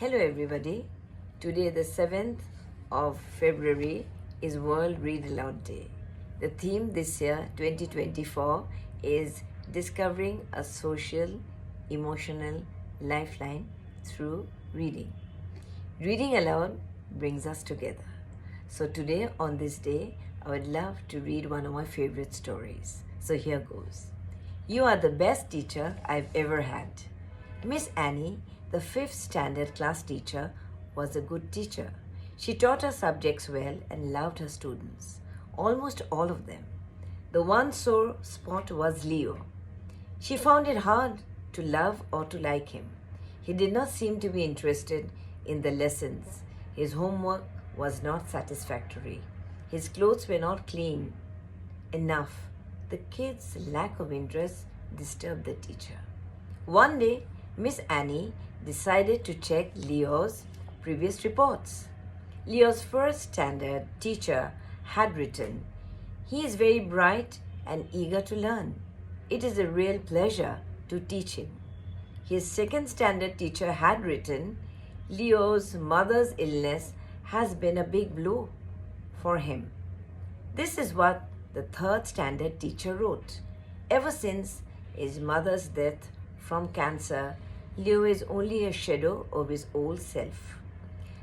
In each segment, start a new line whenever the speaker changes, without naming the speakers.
Hello everybody. Today the 7th of February is World Read Aloud Day. The theme this year 2024 is discovering a social, emotional lifeline through reading. Reading aloud brings us together. So today on this day I would love to read one of my favorite stories. So here goes. You are the best teacher I've ever had. Miss Annie, the 5th standard class teacher, was a good teacher. She taught her subjects well and loved her students, almost all of them. The one sore spot was Leo. She found it hard to love or to like him. He did not seem to be interested in the lessons. His homework was not satisfactory. His clothes were not clean enough. The kid's lack of interest disturbed the teacher. One day, Miss Annie decided to check Leo's previous reports. Leo's 1st standard teacher had written, "He is very bright and eager to learn. It is a real pleasure to teach him." His 2nd standard teacher had written, "Leo's mother's illness has been a big blow for him." This is what the 3rd standard teacher wrote. Ever since his mother's death from cancer, Leo is only a shadow of his old self.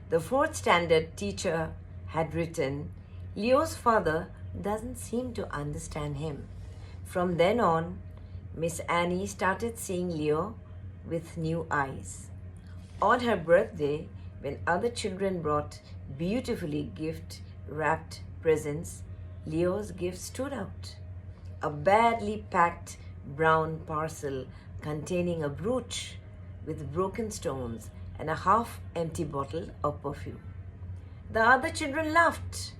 The 4th standard teacher had written, "Leo's father doesn't seem to understand him." From then on, Miss Annie started seeing Leo with new eyes. On her birthday, when other children brought beautifully gift-wrapped presents, Leo's gift stood out. A badly packed brown parcel containing a brooch with broken stones and a half-empty bottle of perfume. The other children laughed.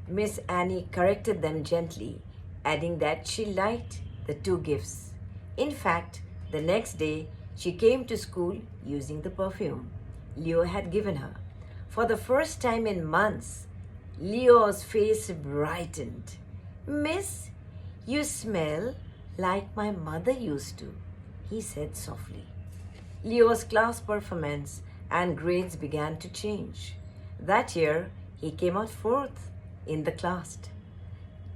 Miss Annie corrected them gently, adding that she liked the 2 gifts. In fact, the next day she came to school using the perfume Leo had given her. For the first time in months, Leo's face brightened. "Miss, you smell like my mother used to," he said softly. Leo's class performance and grades began to change. That year, he came out 4th in the class.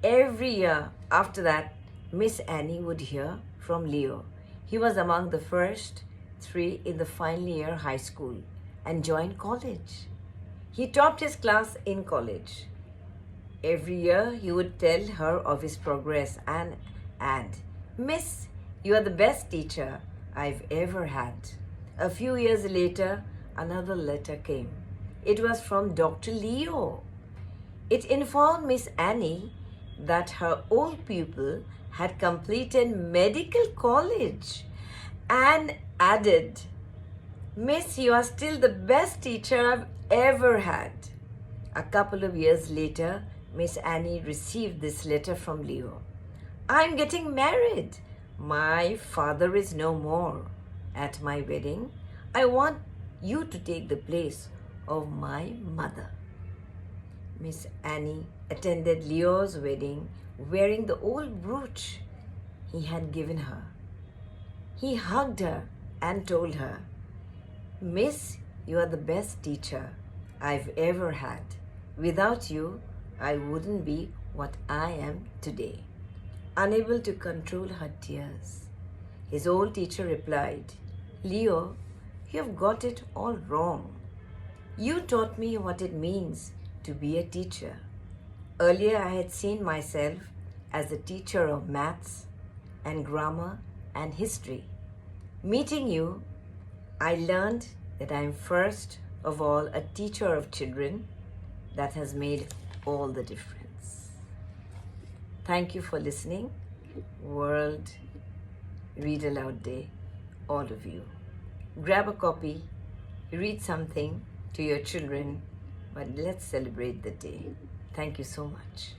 Every year after that, Miss Annie would hear from Leo. He was among the first 3 in the final year high school and joined college. He topped his class in college. Every year, he would tell her of his progress and add, "Miss, you are the best teacher I've ever had." A few years later, another letter came. It was from Dr. Leo. It informed Miss Annie that her old pupil had completed medical college and added, "Miss, you are still the best teacher I've ever had." A couple of years later, Miss Annie received this letter from Leo. "I'm getting married. My father is no more. At my wedding, I want you to take the place of my mother." Miss Annie attended Leo's wedding wearing the old brooch he had given her. He hugged her and told her, "Miss, you are the best teacher I've ever had. Without you, I wouldn't be what I am today." Unable to control her tears, his old teacher replied, "Leo, you have got it all wrong. You taught me what it means to be a teacher. Earlier, I had seen myself as a teacher of maths and grammar and history. Meeting you, I learned that I am first of all a teacher of children. That has made all the difference." Thank you for listening. World Read Aloud Day, all of you. Grab a copy, read something to your children, but let's celebrate the day. Thank you so much.